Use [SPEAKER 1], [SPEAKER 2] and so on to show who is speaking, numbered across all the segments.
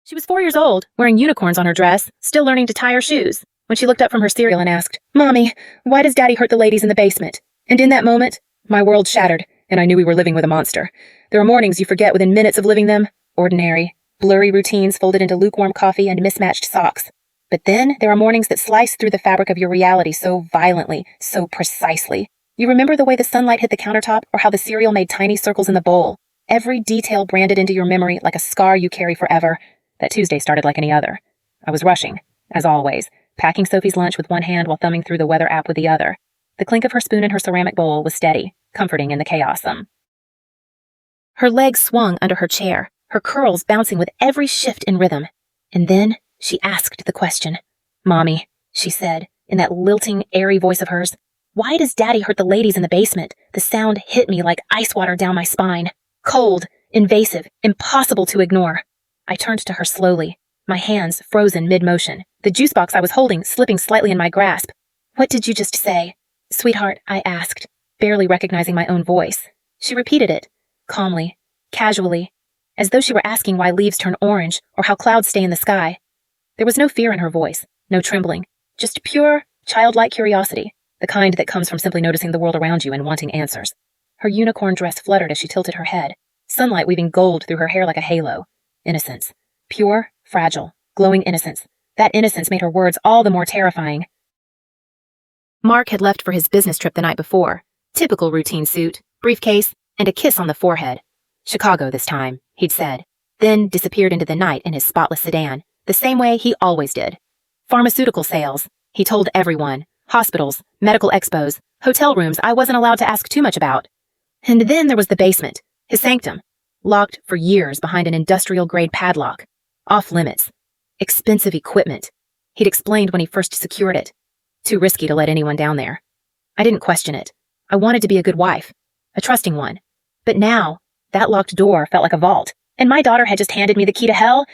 [SPEAKER 1] She was 4 years old, wearing unicorns on her dress, still learning to tie her shoes, when she looked up from her cereal and asked, "Mommy, why does Daddy hurt the ladies in the basement?" And in that moment, my world shattered, and I knew we were living with a monster. There are mornings you forget within minutes of living them. Ordinary, blurry routines folded into lukewarm coffee and mismatched socks. But then there are mornings that slice through the fabric of your reality so violently, so precisely. You remember the way the sunlight hit the countertop, or how the cereal made tiny circles in the bowl. Every detail branded into your memory like a scar you carry forever. That Tuesday started like any other. I was rushing, as always, packing Sophie's lunch with one hand while thumbing through the weather app with the other. The clink of her spoon in her ceramic bowl was steady, comforting in the chaos. Her legs swung under her chair, her curls bouncing with every shift in rhythm. And then she asked the question. "Mommy," she said, in that lilting, airy voice of hers, "why does Daddy hurt the ladies in the basement?" The sound hit me like ice water down my spine. Cold, invasive, impossible to ignore. I turned to her slowly, my hands frozen mid-motion, the juice box I was holding slipping slightly in my grasp. "What did you just say?" "Sweetheart," I asked, barely recognizing my own voice. She repeated it, calmly, casually, as though she were asking why leaves turn orange or how clouds stay in the sky. There was no fear in her voice, no trembling, just pure, childlike curiosity, the kind that comes from simply noticing the world around you and wanting answers. Her unicorn dress fluttered as she tilted her head, sunlight weaving gold through her hair like a halo. Innocence. Pure, fragile, glowing innocence. That innocence made her words all the more terrifying. Mark had left for his business trip the night before. Typical routine suit, briefcase, and a kiss on the forehead. Chicago this time, he'd said, then disappeared into the night in his spotless sedan, the same way he always did. Pharmaceutical sales, he told everyone, hospitals, medical expos, hotel rooms I wasn't allowed to ask too much about. And then there was the basement, his sanctum, locked for years behind an industrial-grade padlock. Off limits. Expensive equipment. He'd explained when he first secured it. Too risky to let anyone down there. I didn't question it. I wanted to be a good wife, a trusting one. But now, that locked door felt like a vault, and my daughter had just handed me the key to hell.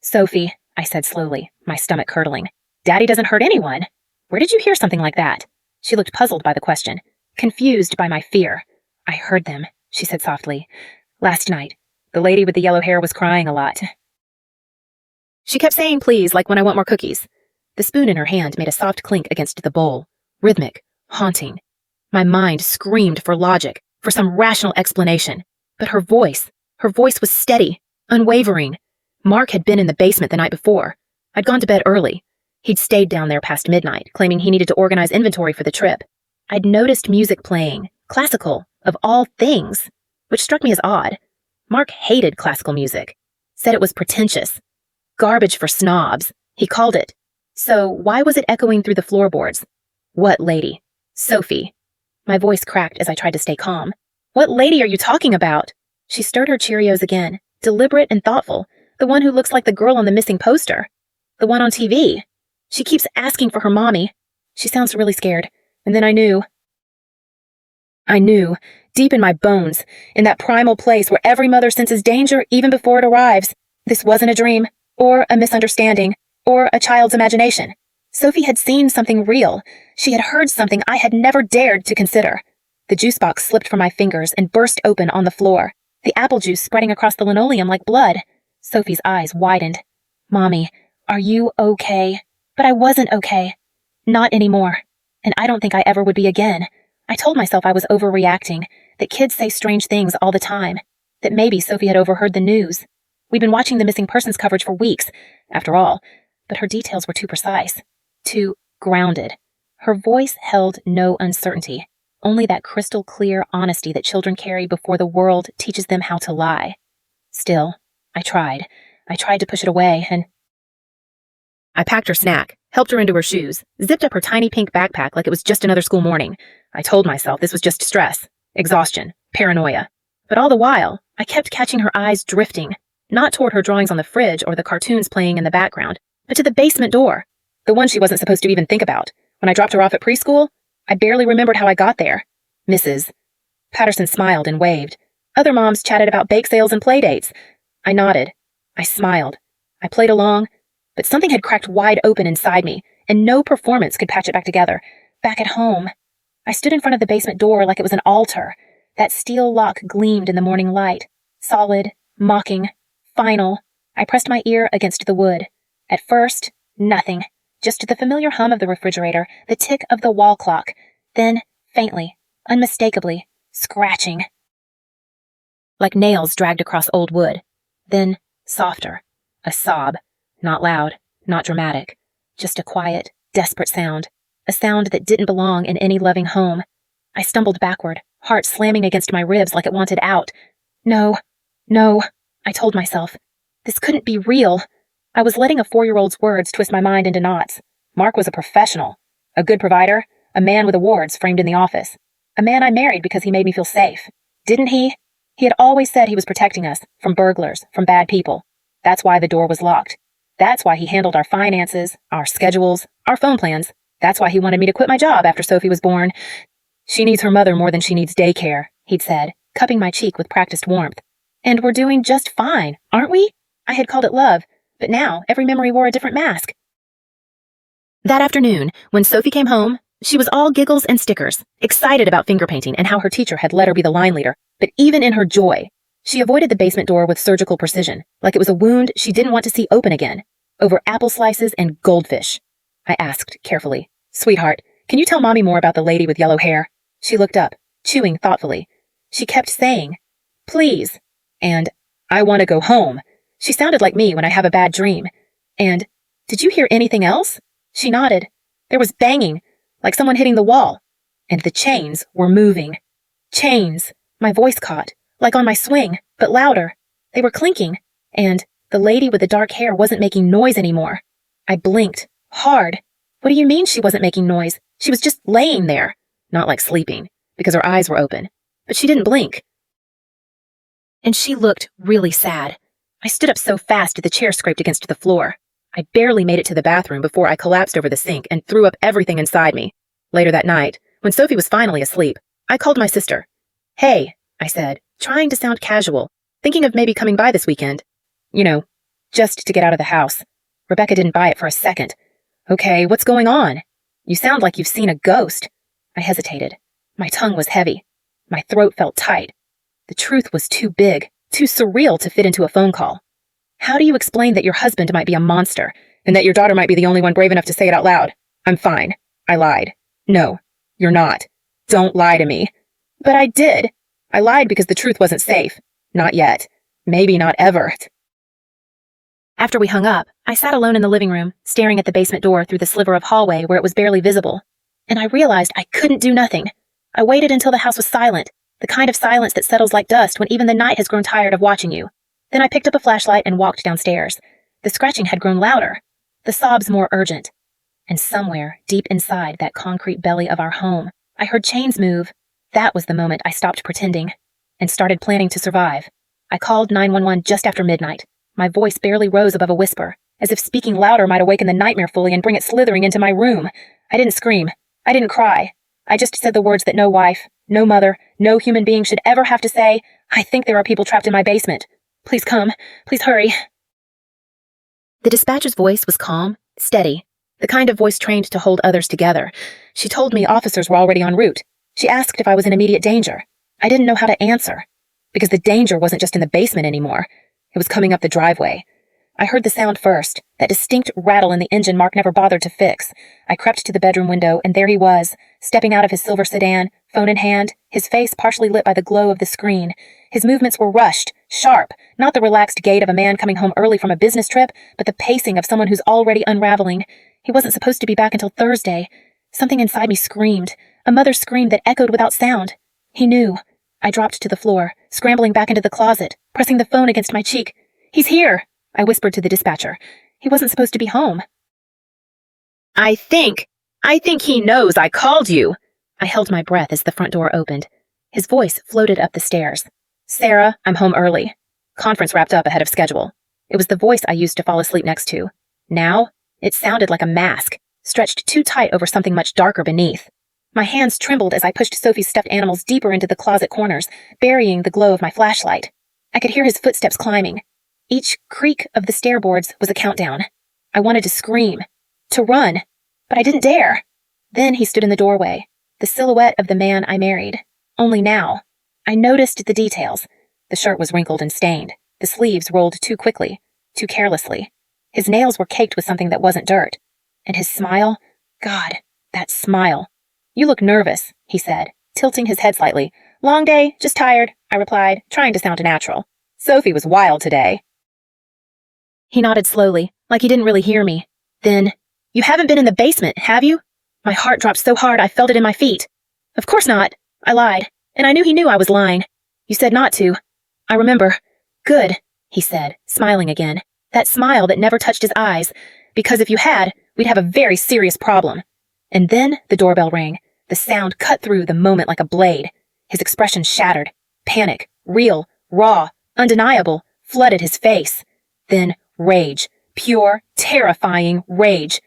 [SPEAKER 1] "Sophie," I said slowly, my stomach curdling, "Daddy doesn't hurt anyone. Where did you hear something like that?" She looked puzzled by the question, confused by my fear. "I heard them," she said softly. "Last night, the lady with the yellow hair was crying a lot. She kept saying please, like when I want more cookies." The spoon in her hand made a soft clink against the bowl, rhythmic, haunting. My mind screamed for logic, for some rational explanation. But her voice was steady, unwavering. Mark had been in the basement the night before. I'd gone to bed early. He'd stayed down there past midnight, claiming he needed to organize inventory for the trip. I'd noticed music playing, classical, of all things, which struck me as odd. Mark hated classical music, said it was pretentious. Garbage for snobs, he called it. So why was it echoing through the floorboards? What lady? Sophie. My voice cracked as I tried to stay calm. "What lady are you talking about?" She stirred her Cheerios again, deliberate and thoughtful, the one who looks like the girl on the missing poster. The one on TV. She keeps asking for her mommy. She sounds really scared. And then I knew, deep in my bones, in that primal place where every mother senses danger even before it arrives. This wasn't a dream, or a misunderstanding, or a child's imagination. Sophie had seen something real. She had heard something I had never dared to consider. The juice box slipped from my fingers and burst open on the floor, the apple juice spreading across the linoleum like blood. Sophie's eyes widened. "Mommy, are you okay?" But I wasn't okay. Not anymore. And I don't think I ever would be again. I told myself I was overreacting, that kids say strange things all the time, that maybe Sophie had overheard the news. We'd been watching the missing persons coverage for weeks, after all, but her details were too precise, too grounded. Her voice held no uncertainty, only that crystal clear honesty that children carry before the world teaches them how to lie. Still, I tried to push it away, and I packed her snack, helped her into her shoes, zipped up her tiny pink backpack like it was just another school morning. I told myself this was just stress, exhaustion, paranoia. But all the while, I kept catching her eyes drifting, not toward her drawings on the fridge or the cartoons playing in the background, but to the basement door, the one she wasn't supposed to even think about. When I dropped her off at preschool, I barely remembered how I got there. "Mrs. Patterson smiled and waved. Other moms chatted about bake sales and play dates. I nodded. I smiled. I played along, but something had cracked wide open inside me, and no performance could patch it back together. Back at home. I stood in front of the basement door like it was an altar. That steel lock gleamed in the morning light. Solid, mocking, final. I pressed my ear against the wood. At first, nothing. Just the familiar hum of the refrigerator, the tick of the wall clock. Then, faintly, unmistakably, scratching. Like nails dragged across old wood. Then, softer. A sob. Not loud, not dramatic. Just a quiet, desperate sound. A sound that didn't belong in any loving home. I stumbled backward, heart slamming against my ribs like it wanted out. No, I told myself. This couldn't be real. I was letting a 4-year-old's words twist my mind into knots. Mark was a professional. A good provider. A man with awards framed in the office. A man I married because he made me feel safe. Didn't he? He had always said he was protecting us, from burglars, from bad people. That's why the door was locked. That's why he handled our finances, our schedules, our phone plans. That's why he wanted me to quit my job after Sophie was born. She needs her mother more than she needs daycare, he'd said, cupping my cheek with practiced warmth. And we're doing just fine, aren't we? I had called it love, but now every memory wore a different mask. That afternoon, when Sophie came home, she was all giggles and stickers, excited about finger painting and how her teacher had let her be the line leader. But even in her joy, she avoided the basement door with surgical precision, like it was a wound she didn't want to see open again. Over apple slices and goldfish. I asked carefully, "Sweetheart, can you tell Mommy more about the lady with yellow hair?" She looked up, chewing thoughtfully. She kept saying, "Please," and "I want to go home." She sounded like me when I have a bad dream. And, "Did you hear anything else?" She nodded. There was banging, like someone hitting the wall. And the chains were moving. Chains. My voice caught, like on my swing, but louder. They were clinking. And the lady with the dark hair wasn't making noise anymore. I blinked, hard. What do you mean she wasn't making noise? She was just laying there. Not like sleeping, because her eyes were open. But she didn't blink. And she looked really sad. I stood up so fast the chair scraped against the floor. I barely made it to the bathroom before I collapsed over the sink and threw up everything inside me. Later that night, when Sophie was finally asleep, I called my sister. "Hey," I said, trying to sound casual, thinking of maybe coming by this weekend. You know, just to get out of the house. Rebecca didn't buy it for a second. "Okay, what's going on? You sound like you've seen a ghost." I hesitated. My tongue was heavy. My throat felt tight. The truth was too big, too surreal to fit into a phone call. How do you explain that your husband might be a monster, and that your daughter might be the only one brave enough to say it out loud? "I'm fine." I lied. "No, you're not. Don't lie to me." But I did. I lied because the truth wasn't safe. Not yet. Maybe not ever. After we hung up, I sat alone in the living room, staring at the basement door through the sliver of hallway where it was barely visible. And I realized I couldn't do nothing. I waited until the house was silent, the kind of silence that settles like dust when even the night has grown tired of watching you. Then I picked up a flashlight and walked downstairs. The scratching had grown louder, the sobs more urgent. And somewhere, deep inside that concrete belly of our home, I heard chains move. That was the moment I stopped pretending and started planning to survive. I called 911 just after midnight. My voice barely rose above a whisper, as if speaking louder might awaken the nightmare fully and bring it slithering into my room. I didn't scream. I didn't cry. I just said the words that no wife, no mother, no human being should ever have to say. "I think there are people trapped in my basement. Please come. Please hurry." The dispatcher's voice was calm, steady, the kind of voice trained to hold others together. She told me officers were already en route. She asked if I was in immediate danger. I didn't know how to answer, because the danger wasn't just in the basement anymore. It was coming up the driveway. I heard the sound first, that distinct rattle in the engine Mark never bothered to fix. I crept to the bedroom window, and there he was, stepping out of his silver sedan, phone in hand, his face partially lit by the glow of the screen. His movements were rushed, sharp, not the relaxed gait of a man coming home early from a business trip, but the pacing of someone who's already unraveling. He wasn't supposed to be back until Thursday. Something inside me screamed, a mother's scream that echoed without sound. He knew. I dropped to the floor, scrambling back into the closet, pressing the phone against my cheek. "He's here," I whispered to the dispatcher. He wasn't supposed to be home. I think he knows I called you." I held my breath as the front door opened. His voice floated up the stairs. "Sarah, I'm home early. Conference wrapped up ahead of schedule." It was the voice I used to fall asleep next to. Now, it sounded like a mask, stretched too tight over something much darker beneath. My hands trembled as I pushed Sophie's stuffed animals deeper into the closet corners, burying the glow of my flashlight. I could hear his footsteps climbing. Each creak of the stairboards was a countdown. I wanted to scream, to run, but I didn't dare. Then he stood in the doorway, the silhouette of the man I married. Only now, I noticed the details. The shirt was wrinkled and stained, the sleeves rolled too quickly, too carelessly. His nails were caked with something that wasn't dirt. And his smile, God, that smile. You look nervous, he said, tilting his head slightly. Long day, just tired, I replied, trying to sound natural. Sophie was wild today. He nodded slowly, like he didn't really hear me. Then, you haven't been in the basement, have you? My heart dropped so hard I felt it in my feet. Of course not, I lied, and I knew he knew I was lying. You said not to. I remember. Good, he said, smiling again. That smile that never touched his eyes, because if you had, we'd have a very serious problem. And then the doorbell rang. The sound cut through the moment like a blade. His expression shattered. Panic, real, raw, undeniable, flooded his face. Then rage, pure, terrifying rage.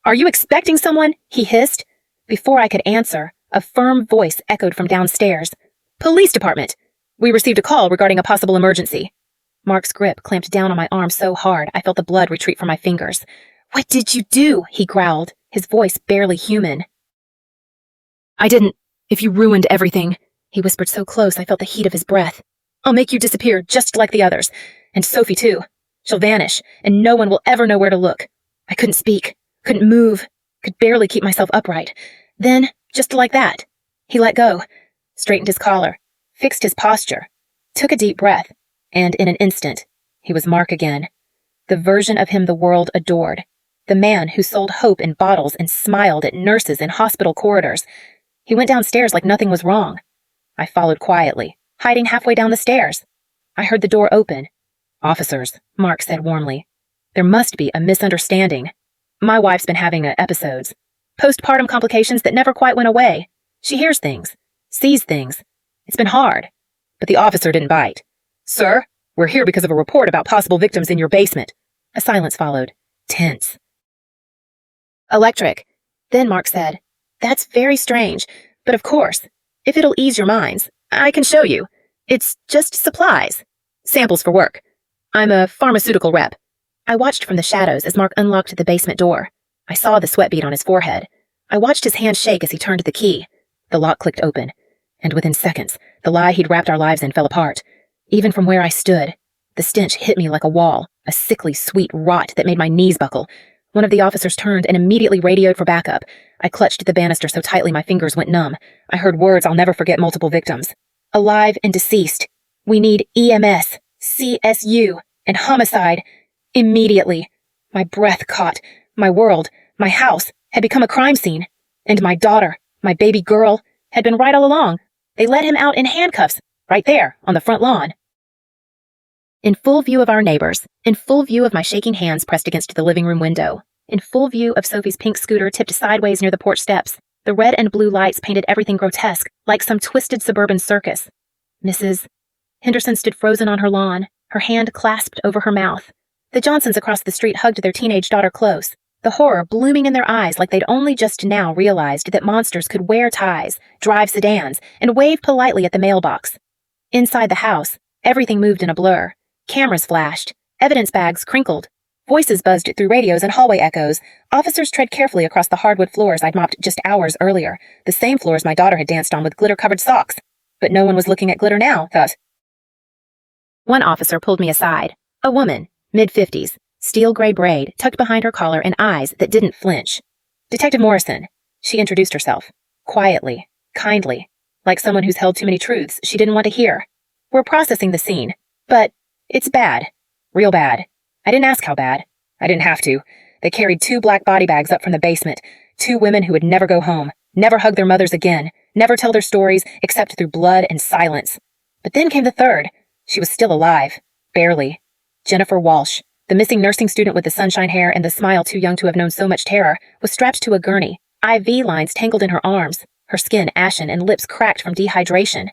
[SPEAKER 1] Are you expecting someone? He hissed. Before I could answer, a firm voice echoed from downstairs. Police department. We received a call regarding a possible emergency. Mark's grip clamped down on my arm so hard I felt the blood retreat from my fingers. What did you do? He growled, his voice barely human. I didn't. If you ruined everything, he whispered so close I felt the heat of his breath. I'll make you disappear just like the others. And Sophie too. She'll vanish, and no one will ever know where to look. I couldn't speak, couldn't move, could barely keep myself upright. Then, just like that, he let go, straightened his collar, fixed his posture, took a deep breath, and in an instant, he was Mark again. The version of him the world adored. The man who sold hope in bottles and smiled at nurses in hospital corridors. He went downstairs like nothing was wrong. I followed quietly, hiding halfway down the stairs. I heard the door open. Officers, Mark said warmly. There must be a misunderstanding. My wife's been having episodes. Postpartum complications that never quite went away. She hears things, sees things. It's been hard. But the officer didn't bite. Sir, we're here because of a report about possible victims in your basement. A silence followed. Tense. Electric. Then Mark said, That's very strange, but of course, if it'll ease your minds, I can show you. It's just supplies. Samples for work. I'm a pharmaceutical rep. I watched from the shadows as Mark unlocked the basement door. I saw the sweat bead on his forehead. I watched his hand shake as he turned the key. The lock clicked open, and within seconds, the lie he'd wrapped our lives in fell apart. Even from where I stood, the stench hit me like a wall, a sickly sweet rot that made my knees buckle. One of the officers turned and immediately radioed for backup. I clutched the banister so tightly my fingers went numb. I heard words I'll never forget multiple victims. Alive and deceased. We need EMS, CSU, and homicide. Immediately. My breath caught. My world, my house, had become a crime scene. And my daughter, my baby girl, had been right all along. They let him out in handcuffs, right there, on the front lawn. In full view of our neighbors, in full view of my shaking hands pressed against the living room window, in full view of Sophie's pink scooter tipped sideways near the porch steps, the red and blue lights painted everything grotesque, like some twisted suburban circus. Mrs. Henderson stood frozen on her lawn, her hand clasped over her mouth. The Johnsons across the street hugged their teenage daughter close, the horror blooming in their eyes like they'd only just now realized that monsters could wear ties, drive sedans, and wave politely at the mailbox. Inside the house, everything moved in a blur. Cameras flashed, evidence bags crinkled, voices buzzed through radios and hallway echoes. Officers tread carefully across the hardwood floors I'd mopped just hours earlier, the same floors my daughter had danced on with glitter-covered socks. But no one was looking at glitter now, thus. One officer pulled me aside, a woman, mid-50s, steel-gray braid tucked behind her collar and eyes that didn't flinch. Detective Morrison, she introduced herself, quietly, kindly, like someone who's held too many truths she didn't want to hear. We're processing the scene, but it's bad. Real bad. I didn't ask how bad. I didn't have to. They carried 2 black body bags up from the basement. 2 women who would never go home, never hug their mothers again, never tell their stories except through blood and silence. But then came the third. She was still alive. Barely. Jennifer Walsh, the missing nursing student with the sunshine hair and the smile too young to have known so much terror, was strapped to a gurney, IV lines tangled in her arms, her skin ashen and lips cracked from dehydration.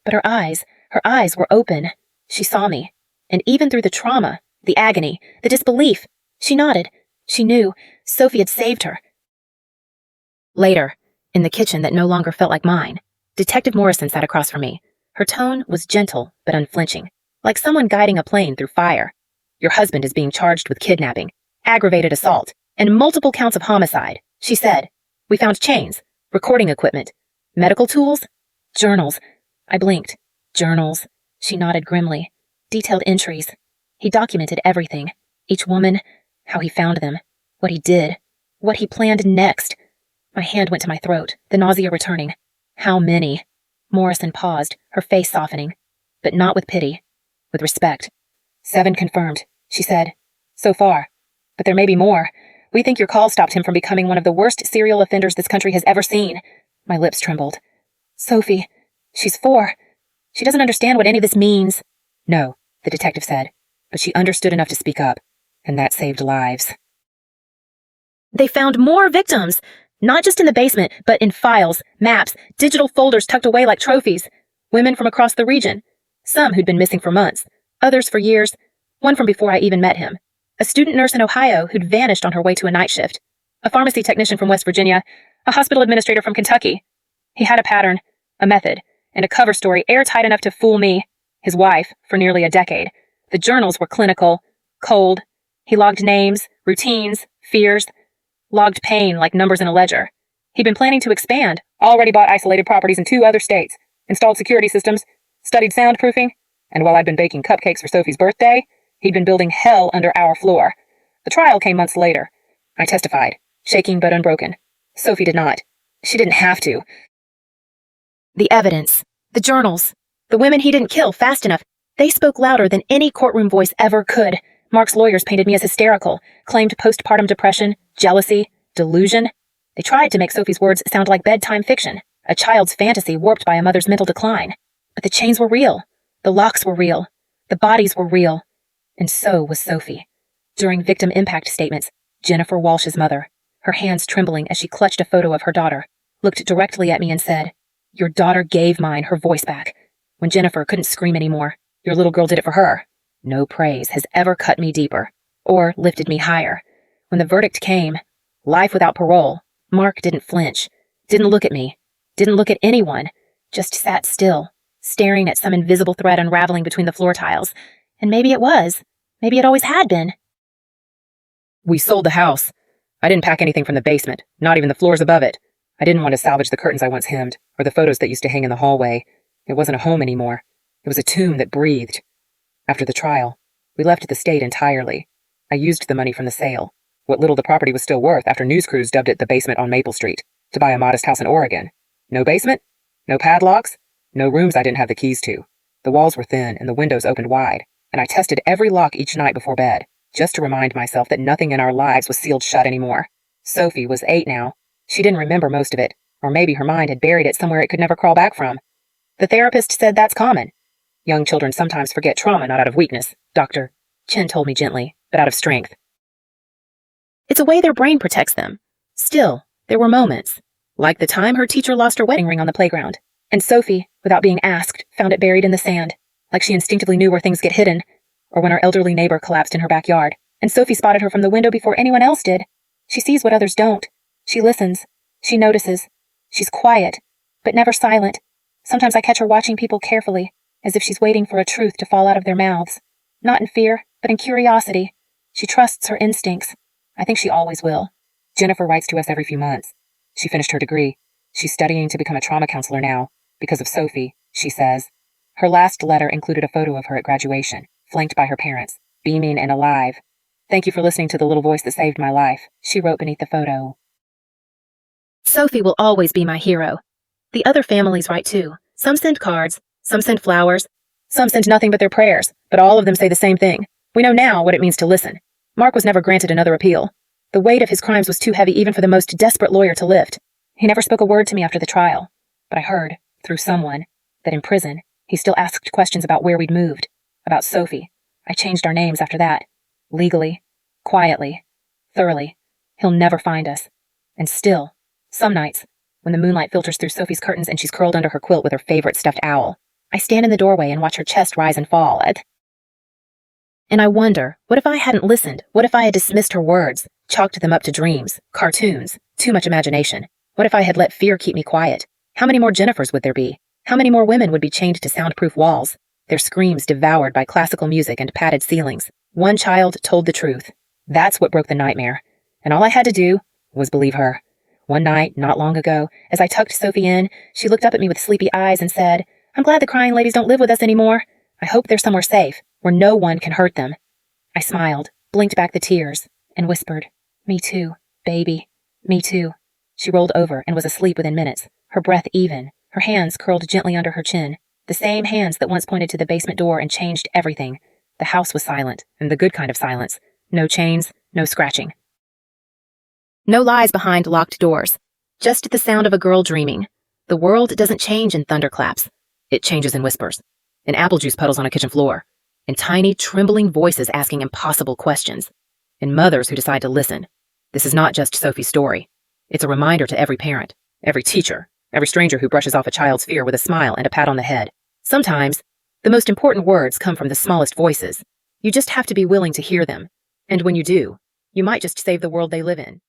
[SPEAKER 1] But her eyes were open. She saw me. And even through the trauma, the agony, the disbelief, she nodded. She knew Sophie had saved her. Later, in the kitchen that no longer felt like mine, Detective Morrison sat across from me. Her tone was gentle but unflinching, like someone guiding a plane through fire. Your husband is being charged with kidnapping, aggravated assault, and multiple counts of homicide, she said. We found chains, recording equipment, medical tools, journals. I blinked. Journals. She nodded grimly. Detailed entries. He documented everything. Each woman, how he found them, what he did, what he planned next. My hand went to my throat, the nausea returning. How many? Morrison paused, her face softening, but not with pity, with respect. 7 confirmed, she said. So far. But there may be more. We think your call stopped him from becoming one of the worst serial offenders this country has ever seen. My lips trembled. Sophie, she's 4. She doesn't understand what any of this means. No, the detective said, but she understood enough to speak up, and that saved lives. They found more victims, not just in the basement, but in files, maps, digital folders tucked away like trophies. Women from across the region. Some who'd been missing for months, others for years, one from before I even met him. A student nurse in Ohio who'd vanished on her way to a night shift. A pharmacy technician from West Virginia. A hospital administrator from Kentucky. He had a pattern, a method, and a cover story airtight enough to fool me, his wife, for nearly a decade. The journals were clinical, cold. He logged names, routines, fears, logged pain like numbers in a ledger. He'd been planning to expand, already bought isolated properties in 2 other states, installed security systems, studied soundproofing, and while I'd been baking cupcakes for Sophie's birthday, he'd been building hell under our floor. The trial came months later. I testified, shaking but unbroken. Sophie did not. She didn't have to. The evidence, the journals, the women he didn't kill fast enough, they spoke louder than any courtroom voice ever could. Mark's lawyers painted me as hysterical, claimed postpartum depression, jealousy, delusion. They tried to make Sophie's words sound like bedtime fiction, a child's fantasy warped by a mother's mental decline. But the chains were real. The locks were real. The bodies were real. And so was Sophie. During victim impact statements, Jennifer Walsh's mother, her hands trembling as she clutched a photo of her daughter, looked directly at me and said, "Your daughter gave mine her voice back. When Jennifer couldn't scream anymore, your little girl did it for her." No praise has ever cut me deeper, or lifted me higher. When the verdict came, life without parole, Mark didn't flinch, didn't look at me, didn't look at anyone, just sat still, staring at some invisible thread unraveling between the floor tiles. And maybe it was. Maybe it always had been. "We sold the house. I didn't pack anything from the basement, not even the floors above it. I didn't want to salvage the curtains I once hemmed, or the photos that used to hang in the hallway. It wasn't a home anymore. It was a tomb that breathed. After the trial, we left the state entirely. I used the money from the sale, what little the property was still worth after news crews dubbed it the basement on Maple Street, to buy a modest house in Oregon. No basement, no padlocks, no rooms I didn't have the keys to. The walls were thin and the windows opened wide, and I tested every lock each night before bed, just to remind myself that nothing in our lives was sealed shut anymore. Sophie was 8 now. She didn't remember most of it, or maybe her mind had buried it somewhere it could never crawl back from. The therapist said that's common. Young children sometimes forget trauma not out of weakness, Dr. Chen told me gently, but out of strength. It's a way their brain protects them. Still, there were moments, like the time her teacher lost her wedding ring on the playground, and Sophie, without being asked, found it buried in the sand, like she instinctively knew where things get hidden, or when our elderly neighbor collapsed in her backyard, and Sophie spotted her from the window before anyone else did. She sees what others don't. She listens. She notices. She's quiet, but never silent. Sometimes I catch her watching people carefully, as if she's waiting for a truth to fall out of their mouths. Not in fear, but in curiosity. She trusts her instincts. I think she always will. Jennifer writes to us every few months. She finished her degree. She's studying to become a trauma counselor now, because of Sophie, she says. Her last letter included a photo of her at graduation, flanked by her parents, beaming and alive. "Thank you for listening to the little voice that saved my life," she wrote beneath the photo. Sophie will always be my hero. The other families write too. Some send cards, some send flowers, some send nothing but their prayers, but all of them say the same thing. We know now what it means to listen. Mark was never granted another appeal. The weight of his crimes was too heavy even for the most desperate lawyer to lift. He never spoke a word to me after the trial, but I heard, through someone, that in prison, he still asked questions about where we'd moved, about Sophie. I changed our names after that. Legally, quietly, thoroughly. He'll never find us. And still, some nights, when the moonlight filters through Sophie's curtains and she's curled under her quilt with her favorite stuffed owl, I stand in the doorway and watch her chest rise and fall. And I wonder, what if I hadn't listened? What if I had dismissed her words, chalked them up to dreams, cartoons, too much imagination? What if I had let fear keep me quiet? How many more Jennifers would there be? How many more women would be chained to soundproof walls, their screams devoured by classical music and padded ceilings? One child told the truth. That's what broke the nightmare. And all I had to do was believe her. One night, not long ago, as I tucked Sophie in, she looked up at me with sleepy eyes and said, "I'm glad the crying ladies don't live with us anymore. I hope they're somewhere safe, where no one can hurt them." I smiled, blinked back the tears, and whispered, "Me too, baby, me too." She rolled over and was asleep within minutes, her breath even, her hands curled gently under her chin, the same hands that once pointed to the basement door and changed everything. The house was silent, and the good kind of silence. No chains, no scratching. No lies behind locked doors. Just the sound of a girl dreaming. The world doesn't change in thunderclaps. It changes in whispers, in apple juice puddles on a kitchen floor, in tiny, trembling voices asking impossible questions, in mothers who decide to listen. This is not just Sophie's story. It's a reminder to every parent, every teacher, every stranger who brushes off a child's fear with a smile and a pat on the head. Sometimes, the most important words come from the smallest voices. You just have to be willing to hear them. And when you do, you might just save the world they live in.